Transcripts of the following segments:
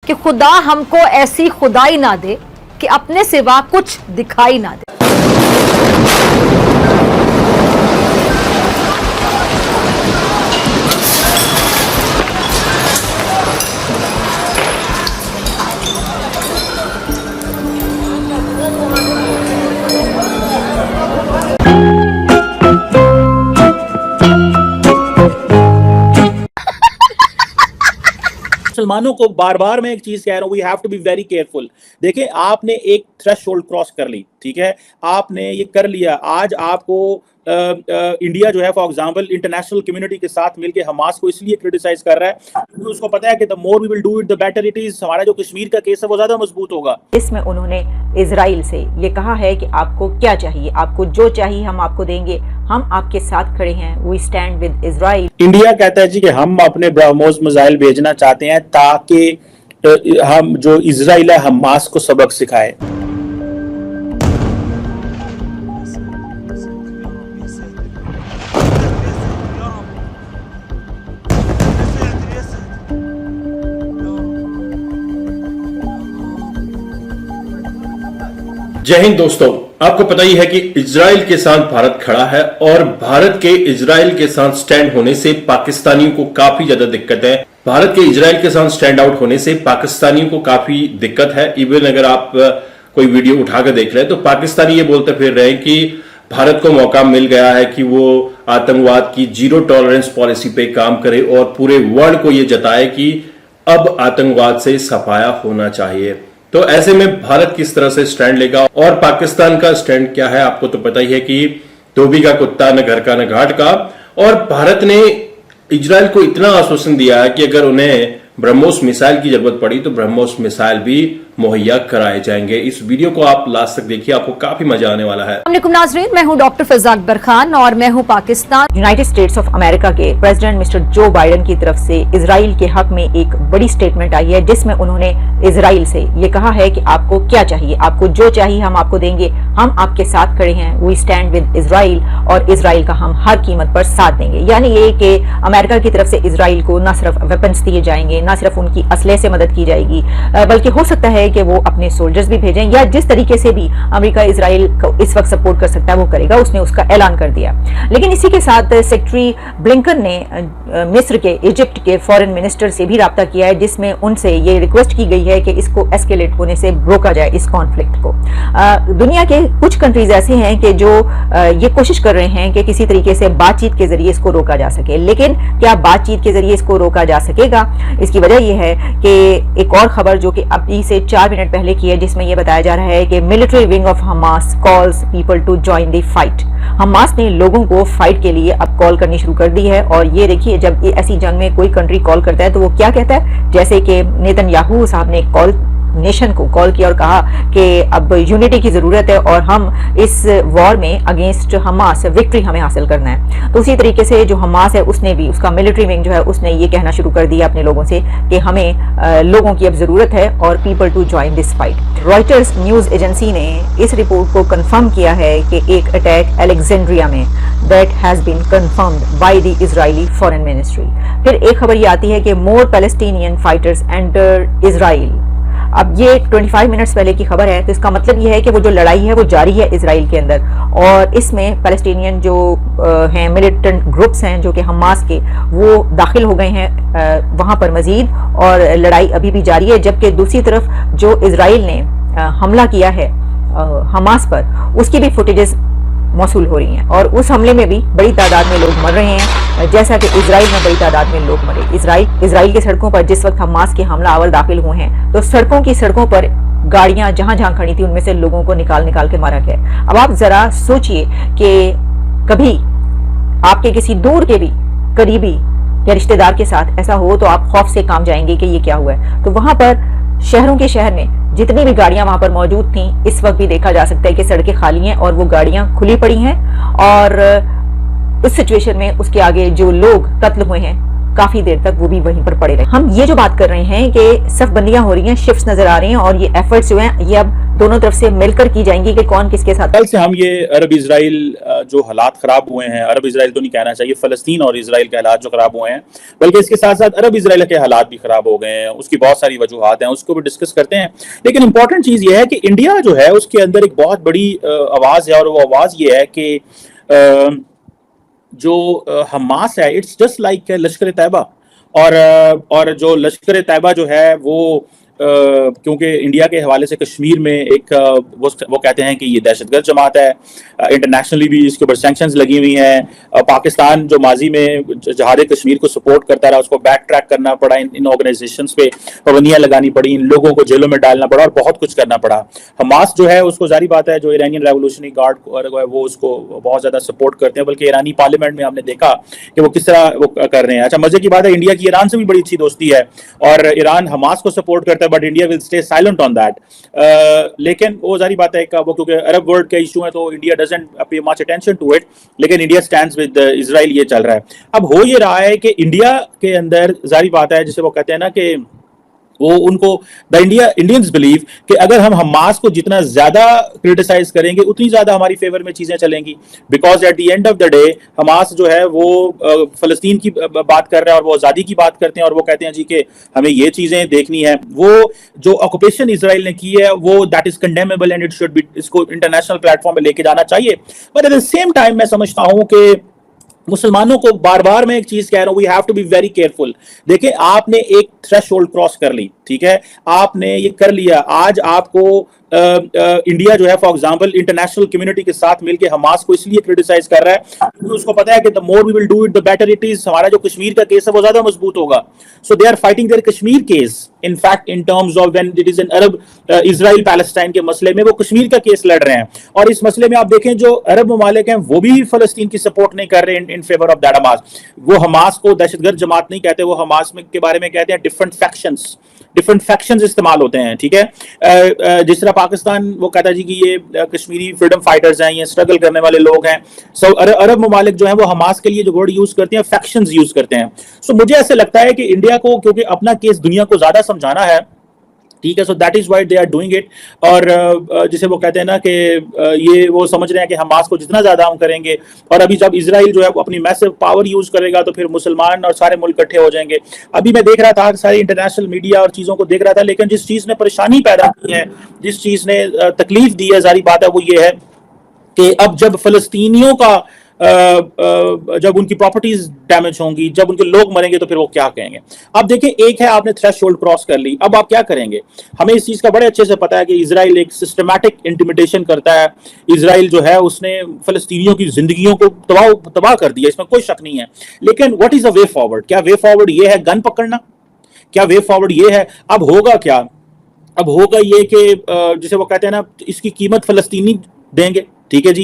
कि खुदा हमको ऐसी खुदाई ना दे कि अपने सिवा कुछ दिखाई ना दे। मुसलमानों को बार बार मैं एक चीज कह रहा हूं, we have to be very careful. देखिए, आपने एक थ्रेशोल्ड क्रॉस कर ली, ठीक है, आपने ये कर लिया। आज आपको इंडिया जो है फॉर एग्जांपल इंटरनेशनल कम्युनिटी के साथ मिलकर हमास को इसलिए क्रिटिसाइज कर रहा है क्योंकि उसको पता है कि the more we will do it the better it is. हमारा जो कश्मीर का केस है वो ज्यादा मजबूत होगा। इसमें उन्होंने इजराइल से ये कहा है कि आपको क्या चाहिए, आपको जो चाहिए हम आपको देंगे, हम आपके साथ खड़े हैं, we stand with Israel. India कहता है जी कि हम अपने ब्रह्मोस मिसाइल भेजना चाहते हैं ताकि हम जो इजराइल है हमास को सबक सिखाए। जय हिंद दोस्तों, आपको पता ही है कि इजराइल के साथ भारत खड़ा है और भारत के इजराइल के साथ स्टैंड होने से पाकिस्तानियों को काफी ज्यादा दिक्कत है। भारत के इजराइल के साथ स्टैंड आउट होने से पाकिस्तानियों को काफी दिक्कत है। इवन अगर आप कोई वीडियो उठाकर देख रहे हैं तो पाकिस्तानी ये बोलते फिर रहे हैं कि भारत को मौका मिल गया है कि वो आतंकवाद की जीरो टॉलरेंस पॉलिसी पे काम करे और पूरे वर्ल्ड को ये जताए कि अब आतंकवाद से सफाया होना चाहिए। तो ऐसे में भारत किस तरह से स्टैंड लेगा और पाकिस्तान का स्टैंड क्या है, आपको तो पता ही है कि धोबी का कुत्ता न घर का न घाट का। और भारत ने इजराइल को इतना आश्वासन दिया है कि अगर उन्हें ब्रह्मोस मिसाइल की जरूरत पड़ी तो ब्रह्मोस मिसाइल भी मुहैया कराए जाएंगे। इस वीडियो को आप लास्ट तक देखिए, आपको काफी मजा आने वाला है। अस्सलामुअलैकुम नाज़रीन, मैं हूं डॉक्टर फिजा अकबर खान और मैं हूं Pakistan United states of America के प्रेसिडेंट मिस्टर जो बाइडेन की तरफ से इजराइल के हक में एक बड़ी स्टेटमेंट आई है जिसमें उन्होंने इजराइल से ये कहा है कि आपको क्या चाहिए, आपको जो चाहिए हम आपको देंगे, हम आपके साथ खड़े हैं, वी स्टैंड विद इजराइल और इजराइल का हम हर कीमत पर साथ देंगे। यानी ये कि अमेरिका की तरफ से इजराइल को न सिर्फ वेपन्स दिए जाएंगे, न सिर्फ उनकी असलहे से मदद की जाएगी, बल्कि हो सकता है कि वो अपने सोल्जर्स भी भेजें या जिस तरीके से भी अमेरिका इजराइल को इस वक्त सपोर्ट कर सकता है वो करेगा। उसने उसका ऐलान कर दिया। लेकिन इसी के साथ सेक्रेटरी ब्लिंकन ने मिस्र के, इजिप्ट के फॉरेन मिनिस्टर से भी राब्ता किया है जिसमें उनसे ये रिक्वेस्ट की गई है कि इसको एस्केलेट होने से रोका जाए, इस कॉन्फ्लिक्ट को। दुनिया के कुछ कंट्रीज ऐसे हैं कि जो ये कोशिश कर रहे हैं कि किसी तरीके से बातचीत के जरिए इसको रोका जा सके। लेकिन क्या बातचीत के जरिए इसको रोका जा सकेगा? इसकी वजह यह है कि एक और खबर जो कि अभी से 4 मिनट पहले की है जिसमें यह बताया जा रहा है कि military wing of Hamas calls people to join the fight. Hamas ने लोगों को फाइट के लिए अब कॉल करनी शुरू कर दी है। और ये देखिए, जब ऐसी जंग में कोई कंट्री कॉल करता है तो वो क्या कहता है, जैसे कि नेतन्याहू साहब ने कॉल नेशन को कॉल किया और कहा कि अब यूनिटी की जरूरत है और हम इस वॉर में अगेंस्ट हमास विक्ट्री हमें हासिल करना है। तो उसी तरीके से जो हमास है उसने भी, उसका मिलिट्री विंग जो है उसने ये कहना शुरू कर दिया अपने लोगों से कि हमें लोगों की अब जरूरत है और people to join this fight. Reuters news agency ने इस रिपोर्ट को कंफर्म किया है कि एक अटैक अलेक्जेंड्रिया में that has been confirmed by the Israeli foreign ministry. फिर एक खबर ये आती है कि more Palestinian fighters enter Israel. अब ये 25 मिनट्स पहले की खबर है, तो इसका मतलब ये है कि वो जो लड़ाई है वो जारी है इजराइल के अंदर और इसमें पैलेस्टीनियन जो हैं मिलिटेंट ग्रुप्स हैं जो कि हमास के, वो दाखिल हो गए हैं वहाँ पर मजीद, और लड़ाई अभी भी जारी है। जबकि दूसरी तरफ जो इजराइल ने हमला किया है हमास पर, उसकी भी फुटेजेस मौसूल हो रही हैं और उस हमले में भी बड़ी तादाद में लोग मर रहे हैं, जैसा कि इजराइल में बड़ी तादाद में लोग मरे। इजराइल के सड़कों पर जिस वक्त हमास के हमला आवर दाखिल हुए हैं तो सड़कों पर गाड़ियां जहां जहां खड़ी थी उनमें से लोगों को निकाल के मारा गया। अब आप जरा सोचिए कि कभी आपके किसी दूर के भी करीबी या रिश्तेदार के साथ ऐसा हो तो आप खौफ से काम जाएंगे कि ये क्या हुआ है। तो वहां पर शहरों के शहर में जितनी भी गाड़ियां वहां पर मौजूद थी, इस वक्त भी देखा जा सकता है कि सड़कें खाली हैं और वो गाड़ियां खुली पड़ी हैं। और उस सिचुएशन में उसके आगे जो लोग कत्ल हुए हैं काफी देर तक वो भी वहीं पर पड़े रहे। हम ये जो बात कर रहे हैं कि सफ बंदियां हो रही हैं, शिफ्ट्स नजर आ रही हैं और ये एफर्ट्स जो हैं ये अब दोनों तरफ से मिलकर की जाएंगी कि कौन किसके साथ? कल से हम ये अरब इजराइल जो हालात खराब हुए हैं, अरब इजराइल तो नहीं कहना चाहिए, फलस्तीन और इजराइल के हालात जो खराब हुए हैं, बल्कि इसके साथ साथ अरब इजराइल के हालात भी खराब हो गए हैं, उसकी बहुत सारी वजूहात हैं, उसको भी डिस्कस करते हैं। लेकिन इंपॉर्टेंट चीज ये है कि इंडिया जो है उसके अंदर एक बहुत बड़ी आवाज है, और वो आवाज ये है कि जो हमास है, इट्स जस्ट लाइक लश्कर तैयबा। और जो लश्कर तैयबा जो है वो क्योंकि इंडिया के हवाले से कश्मीर में एक वो कहते हैं कि ये दहशतगर्द जमात है, इंटरनेशनली भी इसके ऊपर सैंक्शंस लगी हुई हैं। पाकिस्तान जो माजी में जहाद कश्मीर को सपोर्ट करता रहा, उसको बैक ट्रैक करना पड़ा, इन ऑर्गेनाइजेशंस पे पाबंदियां लगानी पड़ी, इन लोगों को जेलों में डालना पड़ा और बहुत कुछ करना पड़ा। हमास जो है उसको जारी बात है, जो ईरानियन रेवोल्यूशनरी गार्ड है वो उसको बहुत ज्यादा सपोर्ट करते हैं, बल्कि ईरानी पार्लियामेंट में हमने देखा कि वो किस तरह वो कर रहे हैं। अच्छा, मजे की बात है, इंडिया की ईरान से भी बड़ी अच्छी दोस्ती है और ईरान हमास को सपोर्ट करता है, but India will stay silent on that. लेकिन वो जारी बात है वो क्योंकि अरब वर्ल्ड का इशू है तो India doesn't pay much attention to it, लेकिन इंडिया स्टैंड्स विद इजराइल, ये चल रहा है। अब हो ये रहा है कि इंडिया के अंदर जारी बात है, जिसे वो कहते हैं ना कि वो उनको इंडियंस बिलीव कि अगर हम हमास को जितना ज्यादा क्रिटिसाइज करेंगे उतनी ज्यादा हमारी फेवर में चीजें चलेंगी, because at the end of the day Hamas जो है वो फलस्तीन की बात कर रहा है और वो आजादी की बात करते हैं, और वो कहते हैं जी कि हमें ये चीजें देखनी है। वो जो ऑक्यूपेशन इसराइल ने की है वो that is condemnable and it should be, इसको इंटरनेशनल प्लेटफॉर्म पे लेके जाना चाहिए। But at the same time मैं समझता हूं कि मुसलमानों को बार बार मैं एक चीज कह रहा हूं, we have to be very careful. देखिए, आपने एक थ्रेशोल्ड क्रॉस कर ली, ठीक है, आपने ये कर लिया, आज आपको इंडिया जो है फॉर एग्जांपल इंटरनेशनल कम्युनिटी के साथ मिलकर हमास को इसलिए क्रिटिसाइज कर रहा है क्योंकि उसको पता है कि the more we will do it the better it is, हमारा जो कश्मीर का केस है वो ज्यादा मजबूत होगा। So they are fighting there Kashmir case, in fact in terms of when it is an Arab Israel Palestine के मसले में वो कश्मीर का केस लड़ रहे हैं। और इस मसले में आप देखें जो अरब ममालिक हैं वो भी फलस्तीन की सपोर्ट नहीं कर रहे in favour of that Hamas. वो हमास को दहशतगर्द जमात नहीं कहते, वो हमास में के बारे में कहते हैं डिफरेंट फैक्शंस इस्तेमाल होते हैं, ठीक है। जिस तरह पाकिस्तान वो कहता है जी कि ये कश्मीरी फ्रीडम फाइटर्स हैं, ये स्ट्रगल करने वाले लोग हैं। सो अरब ममालिक जो है वो हमास के लिए जो वर्ड यूज करते हैं फैक्शंस यूज करते हैं। सो मुझे ऐसे लगता है कि इंडिया को क्योंकि अपना केस दुनिया को ज्यादा समझाना है, ठीक है, so that is why they are doing it. और जिसे वो कहते हैं ना कि ये वो समझ रहे हैं कि हमास को जितना ज्यादा हम करेंगे, और अभी जब इजराइल जो है वो अपनी मैसिव पावर यूज करेगा तो फिर मुसलमान और सारे मुल्क इकट्ठे हो जाएंगे। अभी मैं देख रहा था सारी इंटरनेशनल मीडिया और चीजों को देख रहा था, लेकिन जिस चीज ने परेशानी पैदा की है, जिस चीज ने तकलीफ दी है, जारी बात है वो ये है कि अब जब फलस्तीनियों का जब उनकी प्रॉपर्टीज डैमेज होंगी, जब उनके लोग मरेंगे तो फिर वो क्या कहेंगे। अब देखिए, एक है आपने थ्रेशोल्ड क्रॉस कर ली, अब आप क्या करेंगे। हमें इस चीज का बड़े अच्छे से पता है कि इजराइल एक सिस्टमैटिक इंटिमिडेशन करता है। इजराइल जो है उसने फलस्तीनियों की जिंदगियों को तबाह कर दिया, इसमें कोई शक नहीं है। लेकिन what is the way forward? क्या वे फॉरवर्ड ये है गन पकड़ना? क्या वे फॉरवर्ड ये है? अब होगा क्या? अब होगा ये कि जिसे वो कहते हैं ना, इसकी कीमत फलस्तीनी देंगे, ठीक है जी।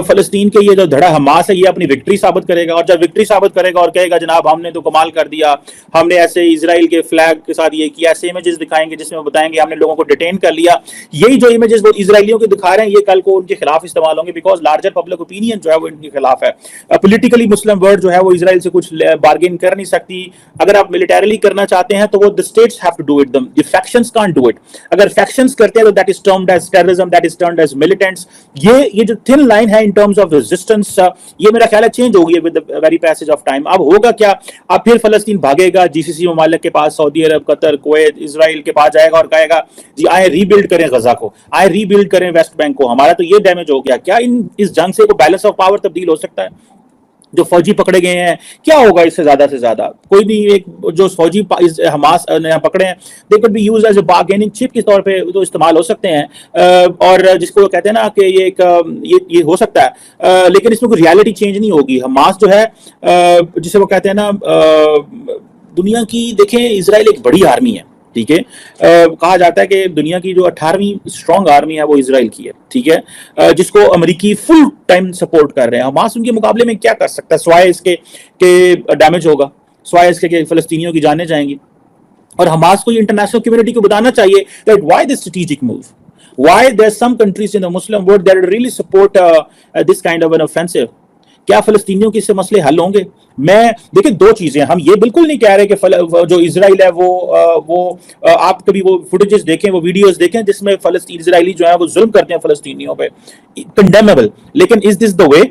फलस्तीन के ये जो धड़ा हमास है ये अपनी विक्ट्री साबित करेगा, और जब विक्ट्री साबित करेगा और कहेगा जनाब हमने तो कमाल कर दिया, हमने ऐसे इजराइल के फ्लैग के साथ ये किया, ऐसे इमेजेस दिखाएंगे जिसमें वो बताएंगे हमने लोगों को डिटेन कर लिया। यही जो इमेजेस वो इजराइलियों के दिखा रहे हैं ये कल को उनके खिलाफ इस्तेमाल होंगे, बिकॉज लार्जर पब्लिक ओपिनियन जो है वो इनके खिलाफ है। पोलिटिकली मुस्लिम वर्ल्ड जो है वो इजराइल से कुछ बार्गेन कर नहीं सकती। अगर आप मिलिटरीली करना चाहते हैं तो वो the states have to do it, the factions can't do it. अगर फैक्शंस करते हैं तो that is termed as terrorism, that is termed as militants. ये जो थिन लाइन है इन टर्म्स ऑफ रेजिस्टेंस, ये मेरा ख्याल है चेंज होगी with the very passage of time. अब होगा क्या? अब फिर फलस्तीन भागेगा जीसीसी ममालिक के पास, सऊदी अरब, कतर, कुवैत, इजराइल के पास जाएगा और कहेगा जी आए रीबिल्ड करें गजा को, आए रीबिल्ड करें वेस्ट बैंक को, हमारा तो ये डैमेज हो गया। क्या इस जंग से को बैलेंस ऑफ पावर तब्दील हो सकता है? जो फौजी पकड़े गए हैं, क्या होगा इससे ज्यादा से ज्यादा? कोई भी एक जो फौजी हमास ने पकड़े हैं, they could be used as a bargaining chip के तौर पे तो इस्तेमाल हो सकते हैं, और जिसको कहते हैं ना कि ये एक ये हो सकता है, लेकिन इसमें कोई रियलिटी चेंज नहीं होगी। हमास जो है जिसे वो कहते हैं ना, दुनिया की देखें, इजराइल एक बड़ी आर्मी है, ठीक है। कहा जाता है कि दुनिया की जो 18वीं स्ट्रॉन्ग आर्मी है वो इजराइल की है, ठीक है, जिसको अमेरिकी फुल टाइम सपोर्ट कर रहे हैं। हमास उनके मुकाबले में क्या कर सकता है स्वाय इसके के डैमेज होगा, स्वाय इसके के फलस्तीनियों की जानें जाएंगी। और हमास को ये इंटरनेशनल कम्युनिटी को बताना चाहिए that why this strategic move, why there's some countries in the Muslim world that really support this kind of an offensive। क्या फलस्तीनियों के इससे मसले हल होंगे? मैं देखिए, दो चीजें, हम ये बिल्कुल नहीं कह रहे कि जो इजराइल है वो आप कभी वो फुटेजेस देखें, वो वीडियोस देखें जिसमें इजरायली जो है वो जुल्म करते हैं फलस्तीनियों पे, कंडेमेबल। लेकिन इज दिस द वे?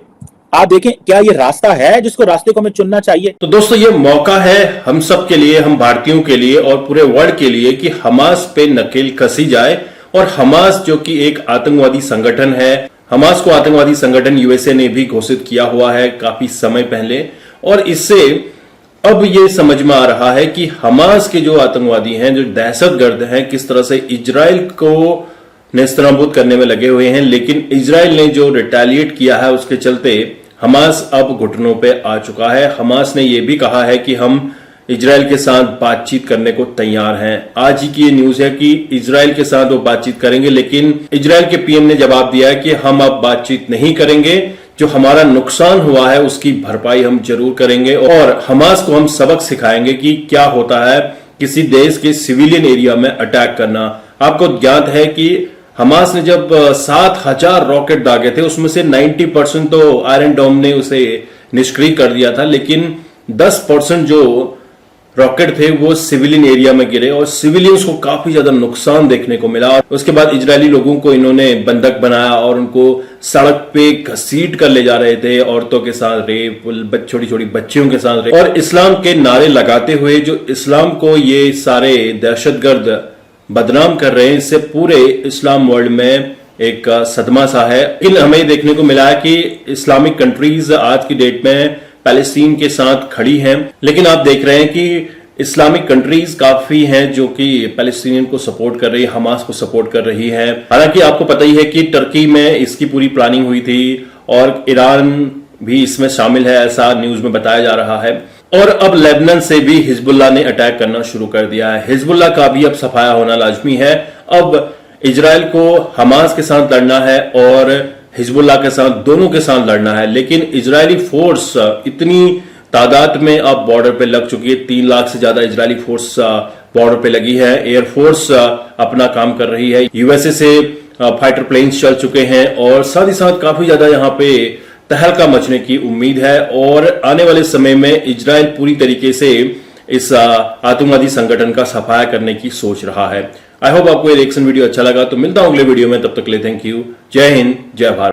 आप देखें, क्या ये रास्ता है जिसको रास्ते को हमें चुनना चाहिए? तो दोस्तों, ये मौका है हम सब के लिए, हम भारतीयों के लिए और पूरे वर्ल्ड के लिए कि हमास पे नकेल कसी जाए। और हमास जो कि एक आतंकवादी संगठन है, हमास को आतंकवादी संगठन यूएसए ने भी घोषित किया हुआ है काफी समय पहले, और इससे अब ये समझ में आ रहा है कि हमास के जो आतंकवादी हैं, जो दहशतगर्द हैं, किस तरह से इजराइल को नेस्तनाबूद करने में लगे हुए हैं। लेकिन इजराइल ने जो रिटेलिएट किया है उसके चलते हमास अब घुटनों पे आ चुका है। हमास ने यह भी कहा है कि हम इजराइल के साथ बातचीत करने को तैयार हैं। आज ही की ये न्यूज है कि इजराइल के साथ वो बातचीत करेंगे, लेकिन इजराइल के पीएम ने जवाब दिया है कि हम अब बातचीत नहीं करेंगे, जो हमारा नुकसान हुआ है उसकी भरपाई हम जरूर करेंगे और हमास को हम सबक सिखाएंगे कि क्या होता है किसी देश के सिविलियन एरिया में अटैक करना। आपको ज्ञात है कि हमास ने जब 7,000 रॉकेट दागे थे, उसमें से 90% तो आयरन डोम ने उसे निष्क्रिय कर दिया था, लेकिन 10% जो रॉकेट थे वो सिविलियन एरिया में गिरे और सिविलियंस को काफी ज्यादा नुकसान देखने को मिला। उसके बाद इजरायली लोगों को इन्होंने बंधक बनाया और उनको सड़क पे घसीट कर ले जा रहे थे, औरतों के साथ रेप, छोटी छोटी बच्चियों के साथ रेप, और इस्लाम के नारे लगाते हुए जो इस्लाम को ये सारे दहशतगर्द बदनाम कर रहे हैं। इससे पूरे इस्लाम वर्ल्ड में एक सदमा सा है। लेकिन हमें देखने को मिला है कि इस्लामिक कंट्रीज आज की डेट में पैलेस्टीन के साथ खड़ी हैं, लेकिन आप देख रहे हैं कि इस्लामिक कंट्रीज काफी हैं जो कि पैलेस्टीनियन को सपोर्ट कर रही है, हमास को सपोर्ट कर रही है। हालांकि आपको पता ही है कि टर्की में इसकी पूरी प्लानिंग हुई थी और ईरान भी इसमें शामिल है, ऐसा न्यूज में बताया जा रहा है। और अब लेबनान से भी हिजबुल्लाह ने अटैक करना शुरू कर दिया है। हिजबुल्लाह का भी अब सफाया होना लाजमी है। अब इजराइल को हमास के साथ लड़ना है और हिजबुल्लाह के साथ, दोनों के साथ लड़ना है। लेकिन इजरायली फोर्स इतनी तादाद में अब बॉर्डर पे लग चुकी है, 3 लाख से ज्यादा इजरायली फोर्स बॉर्डर पे लगी है। एयरफोर्स अपना काम कर रही है, यूएसए से फाइटर प्लेन्स चल चुके हैं और साथ ही साथ काफी ज्यादा यहाँ पे तहलका मचने की उम्मीद है। और आने वाले समय में इजराइल पूरी तरीके से इस आतंकवादी संगठन का सफाया करने की सोच रहा है। आई होप आपको ये रिएक्शन वीडियो अच्छा लगा, तो मिलता हूं अगले वीडियो में, तब तक के लिए थैंक यू। जय हिंद, जय भारत।